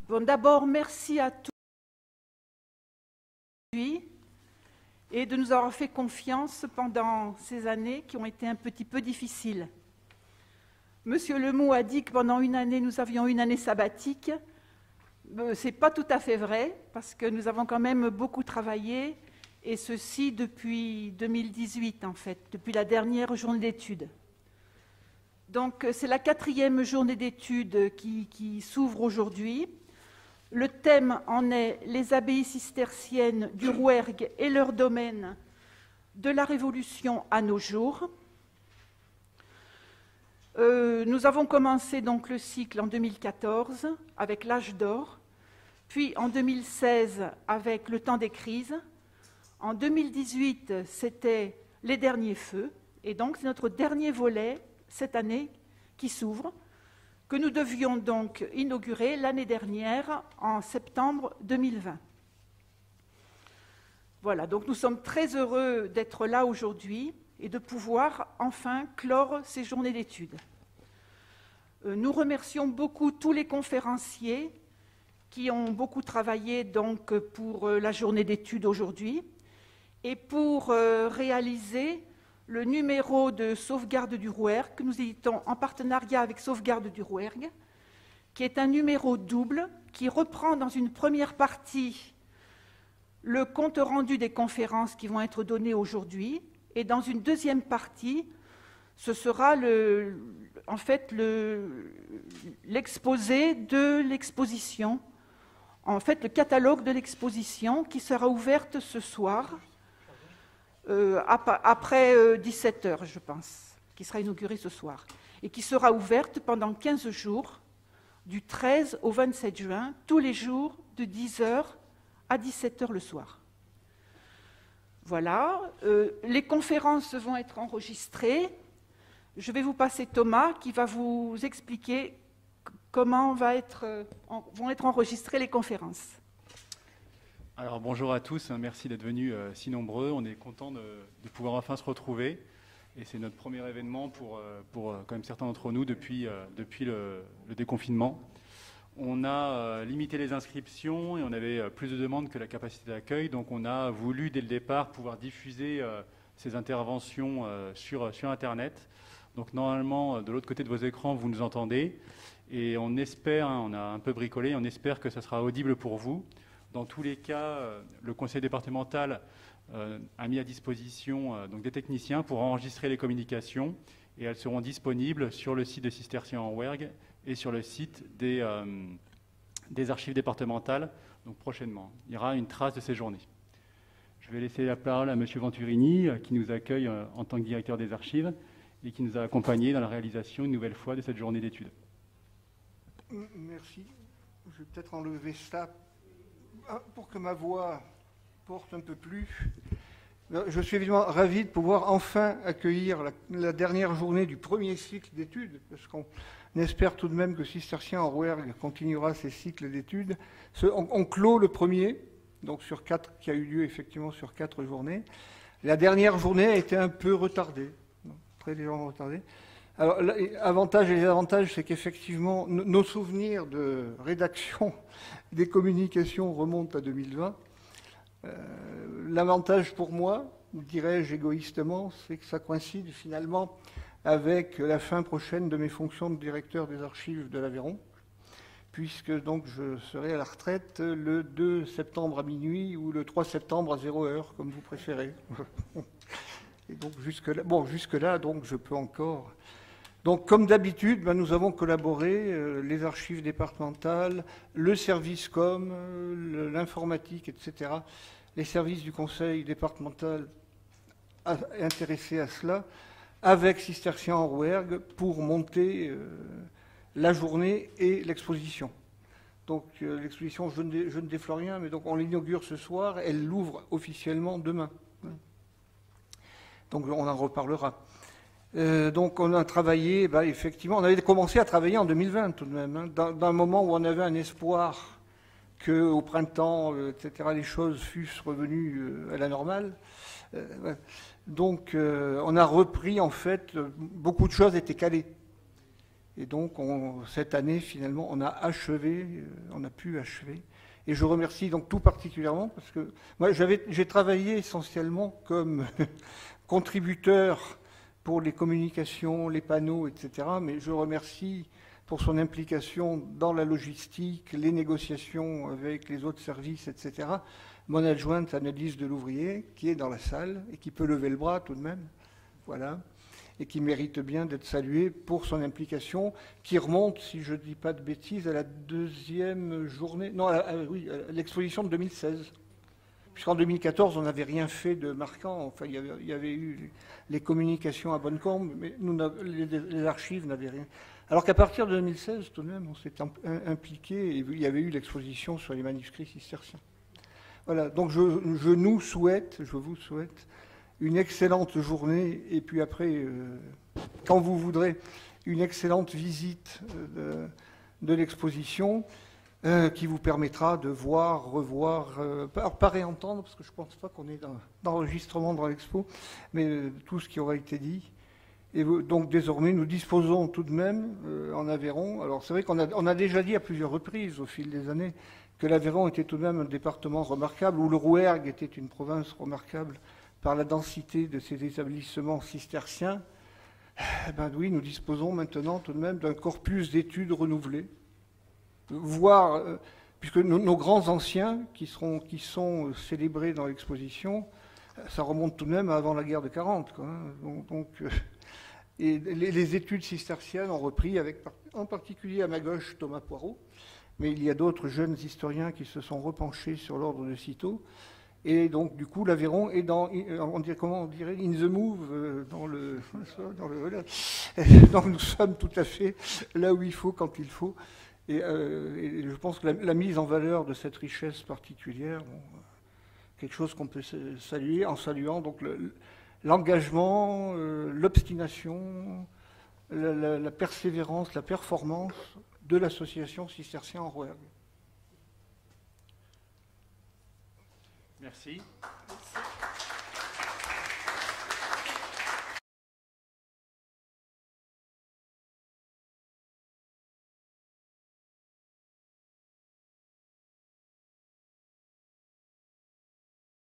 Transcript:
Bon, d'abord, merci à tous et de nous avoir fait confiance pendant ces années qui ont été un petit peu difficiles. Monsieur Lemou a dit que pendant une année, nous avions une année sabbatique. Ce n'est pas tout à fait vrai, parce que nous avons quand même beaucoup travaillé, et ceci depuis 2018, en fait, depuis la dernière journée d'études. Donc, c'est la 4e journée d'études qui s'ouvre aujourd'hui. Le thème en est « Les abbayes cisterciennes du Rouergue et leur domaine de la Révolution à nos jours ». Nous avons commencé donc le cycle en 2014 avec l'âge d'or, puis en 2016 avec le temps des crises. En 2018, c'était les derniers feux, et donc c'est notre dernier volet cette année qui s'ouvre, que nous devions donc inaugurer l'année dernière, en septembre 2020. Voilà, donc nous sommes très heureux d'être là aujourd'hui et de pouvoir enfin clore ces journées d'études. Nous remercions beaucoup tous les conférenciers qui ont beaucoup travaillé donc pour la journée d'études aujourd'hui et pour réaliser le numéro de Sauvegarde du Rouergue que nous éditons en partenariat avec Sauvegarde du Rouergue, qui est un numéro double qui reprend dans une première partie le compte rendu des conférences qui vont être données aujourd'hui, et dans une deuxième partie, ce sera l'exposé de l'exposition, en fait le catalogue de l'exposition qui sera ouverte ce soir, après 17h, je pense, qui sera inaugurée ce soir, et qui sera ouverte pendant 15 jours, du 13 au 27 juin, tous les jours de 10h à 17h le soir. Voilà, les conférences vont être enregistrées. Je vais vous passer Thomas qui va vous expliquer comment vont être enregistrées les conférences. Alors bonjour à tous, merci d'être venus si nombreux. On est content de pouvoir enfin se retrouver. Et c'est notre premier événement pour quand même certains d'entre nous depuis le déconfinement. On a limité les inscriptions et on avait plus de demandes que la capacité d'accueil. Donc on a voulu dès le départ pouvoir diffuser ces interventions sur Internet. Donc normalement, de l'autre côté de vos écrans, vous nous entendez. Et on espère, on a un peu bricolé, on espère que ça sera audible pour vous. Dans tous les cas, le conseil départemental a mis à disposition donc des techniciens pour enregistrer les communications et elles seront disponibles sur le site de Cisterciens en Rouergue et sur le site des archives départementales, donc prochainement. Il y aura une trace de ces journées. Je vais laisser la parole à M. Venturini, qui nous accueille en tant que directeur des archives et qui nous a accompagnés dans la réalisation une nouvelle fois de cette journée d'études. Merci. Je vais peut-être enlever ça pour que ma voix porte un peu plus. Je suis évidemment ravi de pouvoir enfin accueillir la dernière journée du premier cycle d'études, parce qu'on espère tout de même que Cisterciens en Rouergue continuera ses cycles d'études. On clôt le premier, donc sur 4, qui a eu lieu effectivement sur 4 journées. La dernière journée a été un peu retardée, très légèrement retardée. Alors, l'avantage et les avantages, c'est qu'effectivement, nos souvenirs de rédaction des communications remontent à 2020. L'avantage pour moi, dirais-je égoïstement, c'est que ça coïncide finalement avec la fin prochaine de mes fonctions de directeur des archives de l'Aveyron, puisque donc je serai à la retraite le 2 septembre à minuit ou le 3 septembre à 0h, comme vous préférez. Et donc jusque-là, donc je peux encore... Donc, comme d'habitude, nous avons collaboré, les archives départementales, le service com, l'informatique, etc., les services du conseil départemental intéressés à cela, avec Cisterciens en Rouergue pour monter la journée et l'exposition. Donc, l'exposition, je ne déflore rien, mais donc on l'inaugure ce soir, elle l'ouvre officiellement demain. Donc, on en reparlera. Donc on a travaillé, effectivement, on avait commencé à travailler en 2020 tout de même, d'un moment où on avait un espoir qu'au printemps, etc., les choses fussent revenues à la normale. Donc on a repris, en fait, beaucoup de choses étaient calées. Et donc, cette année, finalement, on a achevé, on a pu achever. Et je remercie donc tout particulièrement, parce que moi, j'ai travaillé essentiellement comme contributeur pour les communications, les panneaux, etc. Mais je remercie pour son implication dans la logistique, les négociations avec les autres services, etc. Mon adjointe Annelise Delouvrier, qui est dans la salle et qui peut lever le bras tout de même. Voilà. Et qui mérite bien d'être salué pour son implication, qui remonte, si je ne dis pas de bêtises, à la deuxième journée, non, à l'exposition de 2016. Puisqu'en 2014, on n'avait rien fait de marquant. Enfin, il y avait eu les communications à Bonnekombe, mais les archives n'avaient rien. Alors qu'à partir de 2016, tout de même, on s'est impliqué, et il y avait eu l'exposition sur les manuscrits cisterciens. Voilà, donc je vous souhaite une excellente journée, et puis après, quand vous voudrez, une excellente visite de l'exposition qui vous permettra de voir, revoir, pas réentendre, parce que je ne pense pas qu'on ait d'enregistrement dans l'expo, mais tout ce qui aura été dit. Et donc désormais, nous disposons tout de même en Aveyron, alors c'est vrai qu'on a déjà dit à plusieurs reprises au fil des années que l'Aveyron était tout de même un département remarquable, où le Rouergue était une province remarquable, par la densité de ces établissements cisterciens. Ben oui, nous disposons maintenant tout de même d'un corpus d'études renouvelé, voire, puisque nos grands anciens qui sont célébrés dans l'exposition, ça remonte tout de même à avant la guerre de 40, quoi, hein. Et les études cisterciennes ont repris, en particulier à ma gauche Thomas Poirot, mais il y a d'autres jeunes historiens qui se sont repenchés sur l'ordre de Cîteaux. Et donc, du coup, l'Aveyron est comment on dirait, in the move, voilà. Donc, nous sommes tout à fait là où il faut, quand il faut. Et je pense que la mise en valeur de cette richesse particulière, quelque chose qu'on peut saluer, en saluant donc l'engagement, l'obstination, la persévérance, la performance de l'association cistercien en Rouergue. Merci.